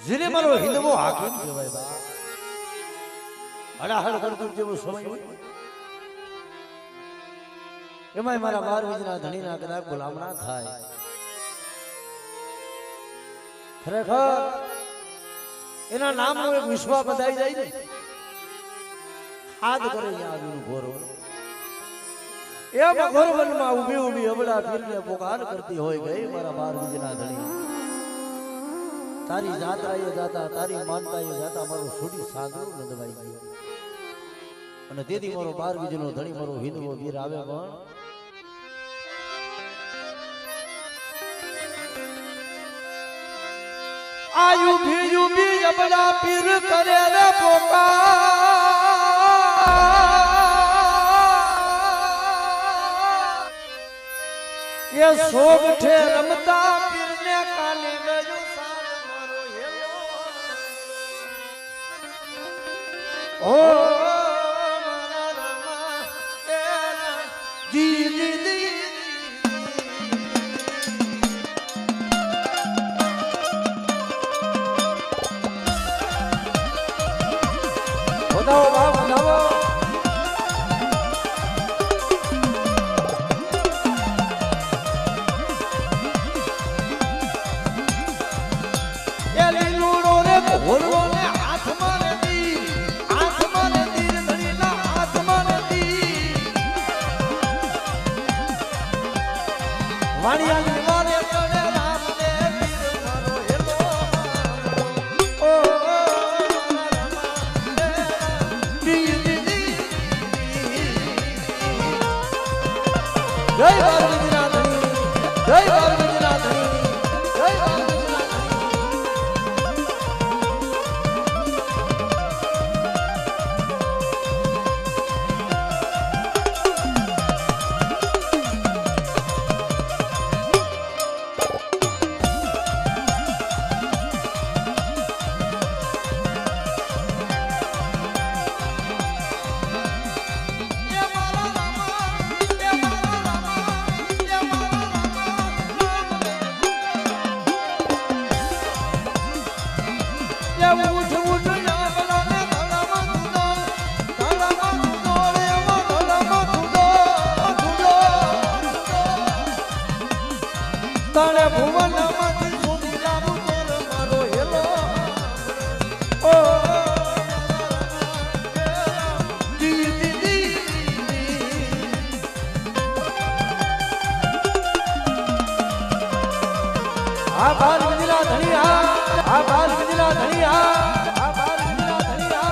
જીને મારો હિંદવો હાકીમ કહેવાય બા હડાહડ કરતું જેવો સમય હોય એમાંય મારા 12 વીજના ધણીના કદાચ ગુલામણા થાય ખરેખર એના નામનો એક વિશ્વા બધાઈ જાય ને હાથ કરે અહીંયા આવીનું ઘોરો એમ ઘોરવનમાં ઊભી ઊભી અબડા પીરને પોકાર કરતી હોય ગઈ મારા 12 વીજના ધણી તારી જાત્રાએ જાતા તારી માનતાએ જાતા મારું છોડી સાંદરું નંદવાઈ ગયું અને તેથી મારો 12 વીજનો ધણી મારો હિંદવો વીર આવે પણ આયુ ભી અબડા પીર કરે રે પોકાર એ સોગઠે રમતા પીરને કાને ગયો સાર મારો હેલો ઓ મારા રમા એના જી જી બતાવો બા બતાવો ભોરવો ને હાથમાં નથી ધણીના હાથમાં નથી વાણિયાની વારે ચડે રામને પીર મારો હેલો ઓ જય બારવીના ધણી જય બારવીના ધણી જય તારે ભુવનમાંથી સુધી લાવું તોર મારો હેલો ઓ દી દી આ 12 વીજના ધણી આ 12 વીજના ધણી આ 12 વીજના ધણી આ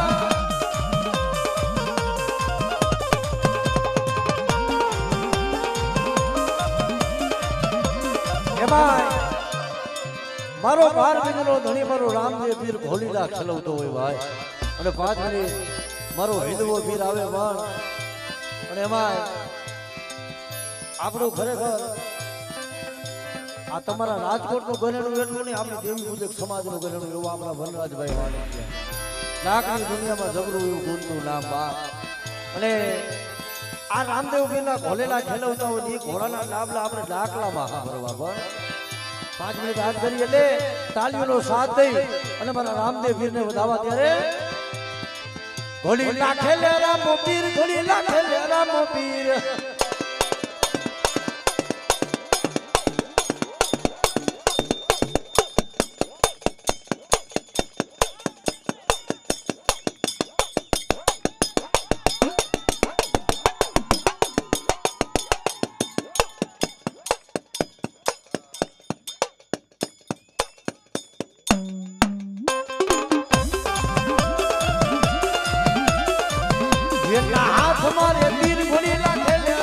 મારો 12 વીજનો ધણી મારો રામદેવ પીર ભોલીલા ખલવતો હોય ભાઈ અને 5 મિનિટ મારો હિંદવો પીર આવે પણ અને એમાં આપણું ખરેખર આ તમારા રાજકોટનું ઘરેણું એટલું નહીં આપણી દેવી પૂજક સમાજનું ઘરેણું એવું આપણા વનરાજભાઈ વાળા છે લાખની દુનિયામાં જબરું એવું ગુણનું નામ બા અને આ રામદેવ પીરના ભોલેલા ખેલવતા હોય એ ઘોડાના ડાબલા આપણે ડાકલામાં ભરવા પણ 5 મિનિટ હાથ કરી એટલે તાલીઓનો સાથ દઈ અને મારા રામદેવ પીરને વધાવવા ત્યારે ઘોડી લાખે લે રામો પીર ઘોડી લાખે લે રામો પીર હાથ મારે પીર ઘોડી લાખે લે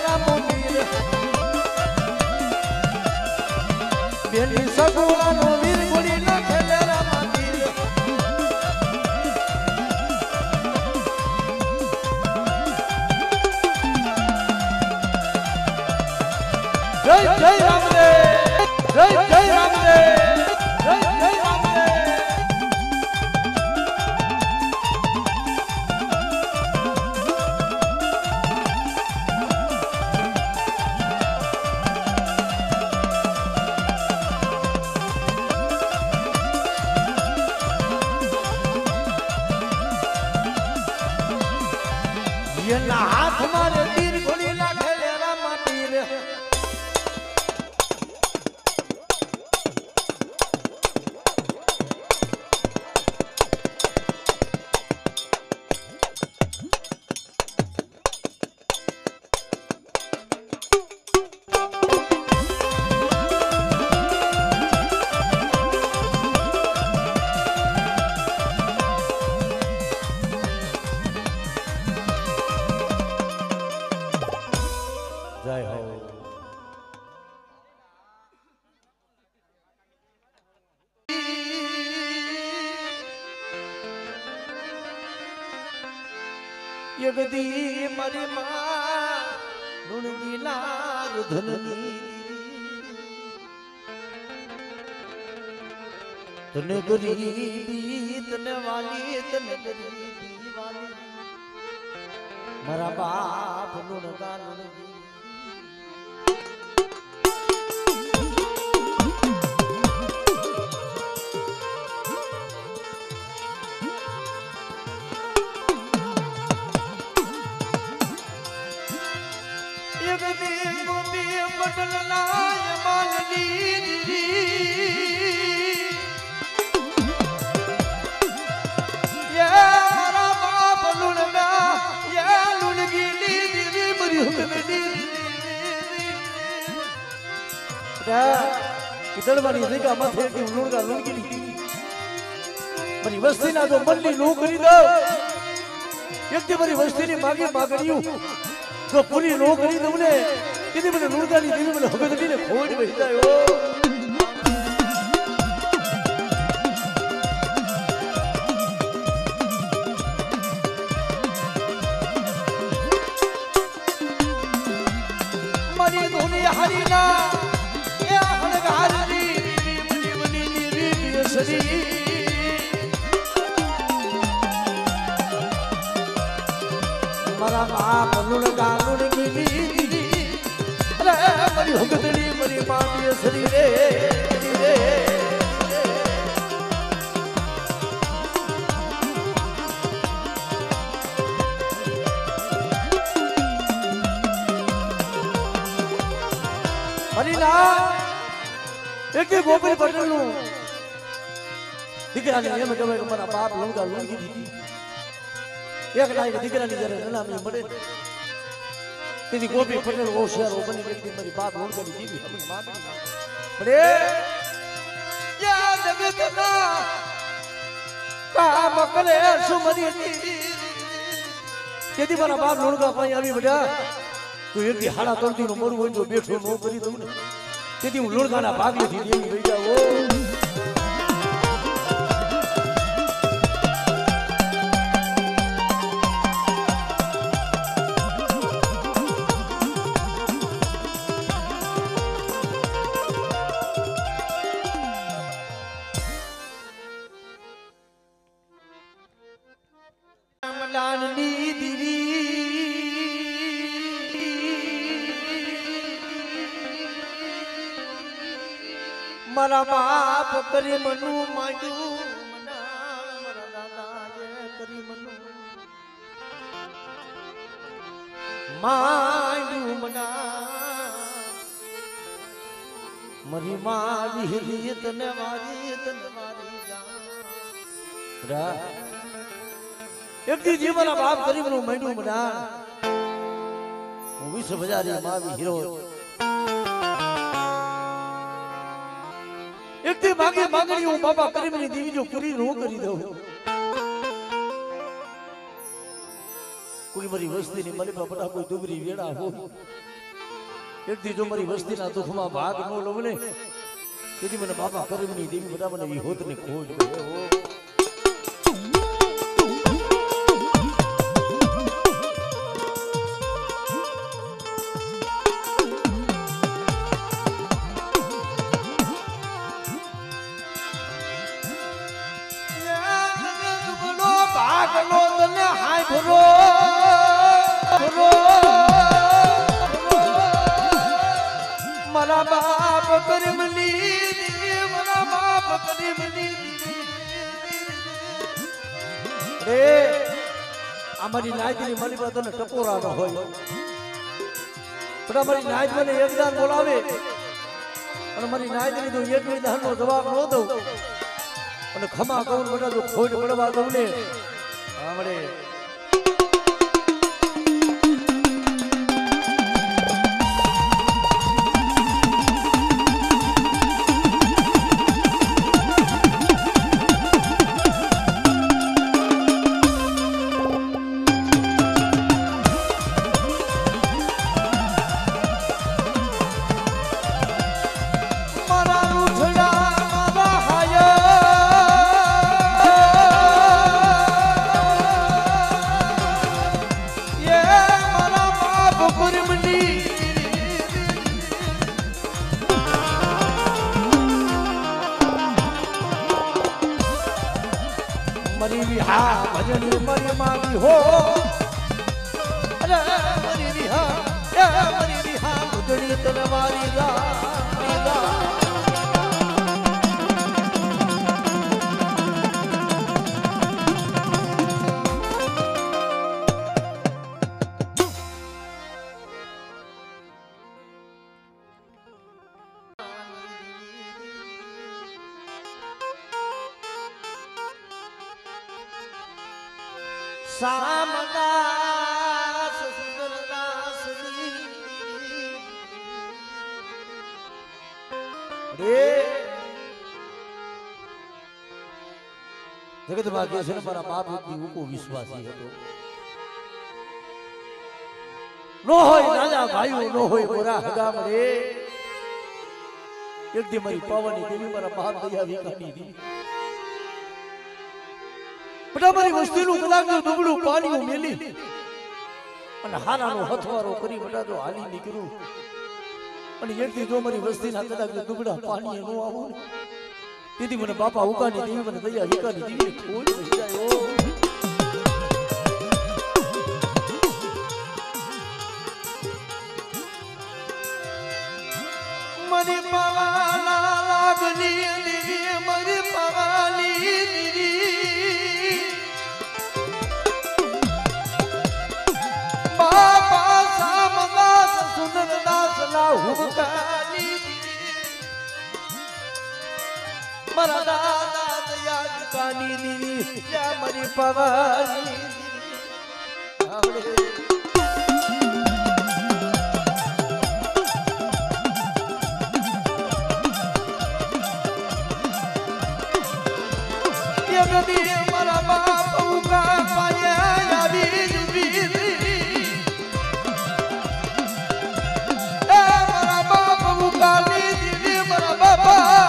યગદી મારી માં લુણગી લાગ ધનની તને ગરીબી તને વાલી તને ગરીબી વાલી મારા બાપ લુણગા લુણગી પટલ નાય માલની દીદી મારા બાપ લુણગા લુણગી દીદી મરી કિધર મારી જગ્યા માથે લુણગા લુણગી મારી વસ્તી ના તો મનની લો કરી દો એકથી મારી વસ્તીની માગી માગણીયું જો પૂરી નો કરી દઉં ને કીધી મને લુણગાની દેવી મને હગદડીને ખોડ બેસી જાય મારી ધોની હરીના એ હળગારની મની મની દેવી સરી મારા બાપ લુણગા લુણગી દીદી અરે મારી હગદડી મારી મામી સરી રે હરીના એક ગોપી પટેલ નું દીકરાને એમ કહેવાય કે મારા બાપ લુણગા લુણગી દીદી એક લાઈક દીકરાની જ્યારે નનામી મળે તેથી ગોપી પટેલ હોશિયારો બની વ્યક્તિ મારી બાપ લુણગાની દીવી હમણાં માગી મળે યા જગતના કામ કરે સુમરી તેથી મારા બાપ લુણગા પાસે આવી બેઠા તો એકથી હાડા તળતી નું મરું હોય જો બેઠો ન કરી દઉં ને તેથી હું લુણગાના ભાગલેથી દેવી થઈ જાઉં મારા બાપ કરી મનું માંડ્યું મનાળ મારા દાદાએ કરી મનું માંડ્યું મનાળ મારી મારી હિલી તને મારી જા એક દી મારા બાપ કરી મનું માંડ્યું મનાળ હું 20,000 માવી હીરો એકથી માગી માગણી હું બાપા કરીમની દેવી જો પૂરી નો કરી દઉં કોઈ મારી વસ્તીની મારી બાપડા કોઈ દુબરી વેડા હોય એકથી જો મારી વસ્તીના દુઃખમાં ભાગ ન લઉં ને તેથી મને બાપા કરીમની દેવી બધા મને વિહોત ને ખોજ ગયો મારા બાપ કરીમની મારા બાપ કરીમની રે અમારી નાયતની મારી પાસે તને ટપોરા ન હોય પણ અમારી નાયત મને એકદાન બોલાવે અને મારી નાયતની તો એક વિધાનનો જવાબ ન દઉં અને ખમા કહું બધા જો ખોટ પડવા દઉં ને આમડે मरी विहा भजनी मरी मांगी हो अरे मरी विहा भजनी तलवारी दा सामदास सुंदरदास रे जगत भाग्य से मारा बाप की को विश्वासी હતો નો હોય રાજા ભાઈઓ નો હોય ગોરા હગામ રે એક દી મારી પાવાની દેવી મારા બાપ દયા વિકાની દી બટા મારી વસ્તીનું કલાકનું દુબળું પાણીઓ મેલી અને હારાનો હથવારો કરી બટા તો હાલી નીકળું અને એકથી જો મારી વસ્તીના કલાકનું દુબળા પાણી નો આવું તેથી મને બાપા ઉકાની દેવી મને દયા વિકાની દેવી ખોજ થઈ જાય ઓ મરી પાવાલા લાગલી દેવી મરી પાવાલી દેવી બાપા સામદાસ સુંદરદાસ ના હુબકાની મારા દાદા દયા વિકાની દેવી યા મરી પાવાલી આવડે મારા બાપ ઉકા પાયા આવી બીજી મારા બાપ ઉકા લીધી મારા બાપા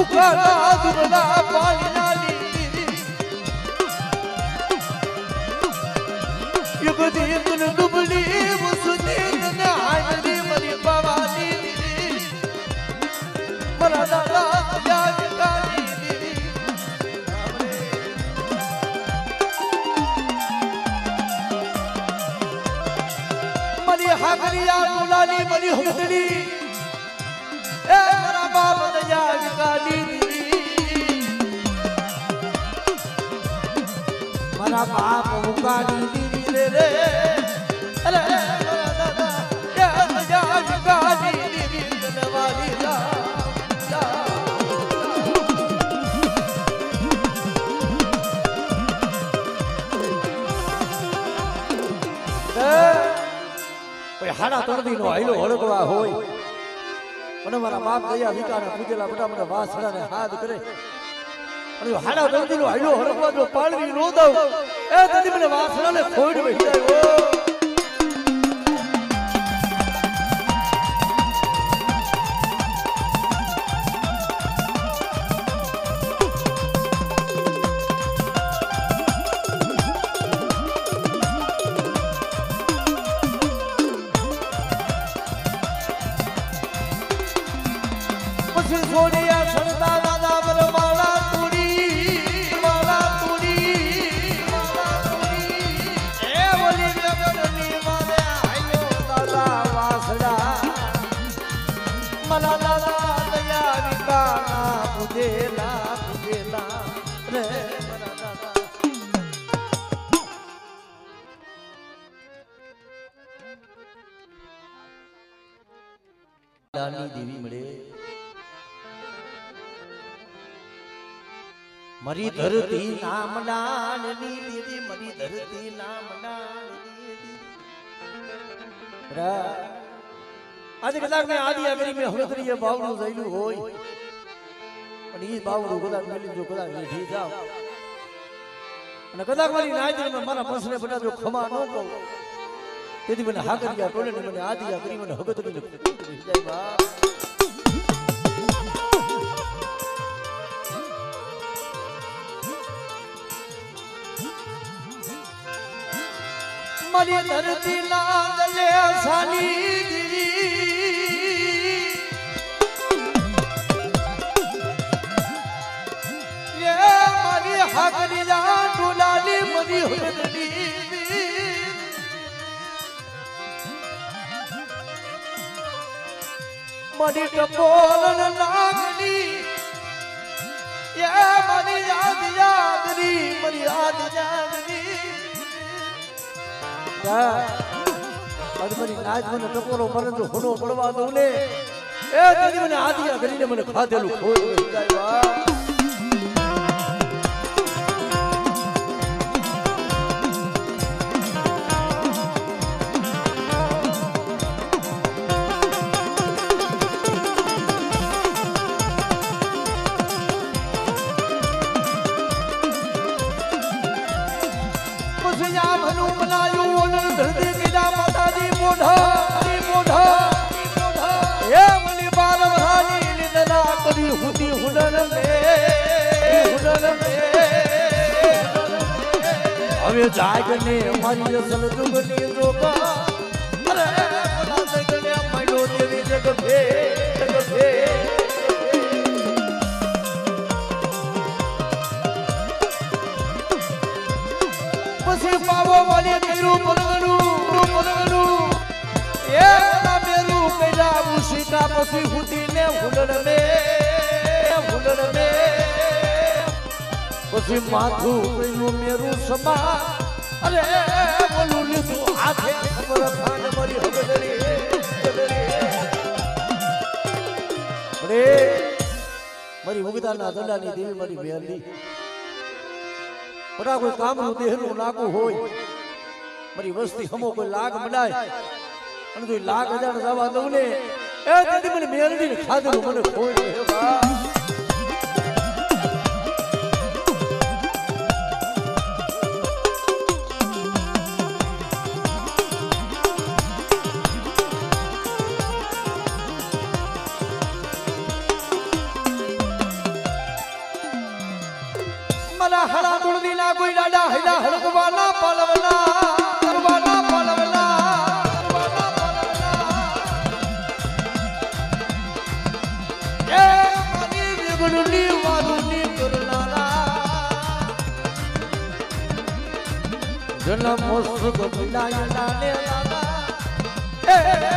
ઉકા ના દુરના પાણી ના લીધી યુગદી તુન ડુબલી મુસુદી ને હાજરી મરી પાવાની દીદી મારા દાદા દયા વિકાની हागरिया मुलानी मरी हुदड़ी ए मेरा बाप दया विकानी मेरा बाप मुकानी दीदी रे अरे मेरा दादा ए दया विकानी दीदी तलवारी ला हाड़ा तोड़दी नो आइलो हड़कवा होय મને મારા બાપ દયા વિકાને પૂજેલા બટા મને વાસડાને હાથ કરે અને હાડા તોડદી નો આइलो હડકવા જો પાળવી નો દઉં એ તદી મને વાસડાને ખોડ બેહી જાય छोड़िया छड़ता दादा बर माला तुड़ी ए बोली जगनी माने आयो दादा वासड़ा मला दादा दया विकाना पूजेला रे मला दादा लानी देवी મળે मरी धरती नाम डालनी दीदी मरी धरती नाम डालनी आज कदाच में आदि अगरी में होतरी ये बावड़ू जइलू होय અને ઈ બાવડું કદાચ મેલી જો કદાચ ઠી જાવ અને કદાચ મારી નાયતી માં મારા પંસને બટા જો ખમા ન કહું તેથી મને હાકરિયા ટોલે ને મને આદિ અગરી મને હગતરી ને જાય બા मरी धरती लाल ले आसानी दीदी ये मरी हकरी जान હગદની મારી ટપોલ નાગની એ મારી યાદ યાદની મારી યાદ યાદની આજ મારી નાચ મને ટપોલો મને જો હોનો પડવા દઉં ને એ તેની મને આદિયા કરીને મને ખાધેલું ખોઈ જાય વાહ હવે જાગને અમારી અસલ જુગની જોકા અરે પલા જગને માયલો દેવી જગભે જગભે પછી પાવો વાલી કર્યું પરગણું એ ના મેરું કૈલા મુશિકા પછી હુતીને હુડળ મે પછી માથું કઈનું મેરું સમા અરે બોલું લીધું હાથે ખબર ખાન મારી હગદરી અરે મારી ઉગદાના દંડાની દેવી મારી બેરલી બડા કોઈ કામનું દેહનું નાકું હોય મારી વસ્તી હમો કોઈ લાગ મડાય અને જો લાગ હજાર જવા દઉં ને એ તેથી મને મેરડીને ખાધેલું મને ખોઈ હે બા હળા ગુળની ના કોઈ ડાડા હેડા હળકવાના પાલવના કરવાના પાલવના કરવાના પાલવના એ મારી વેગણની વાલુની કરનારા જન્મ મોસ્ત ગોલાયા નાને લાલા એ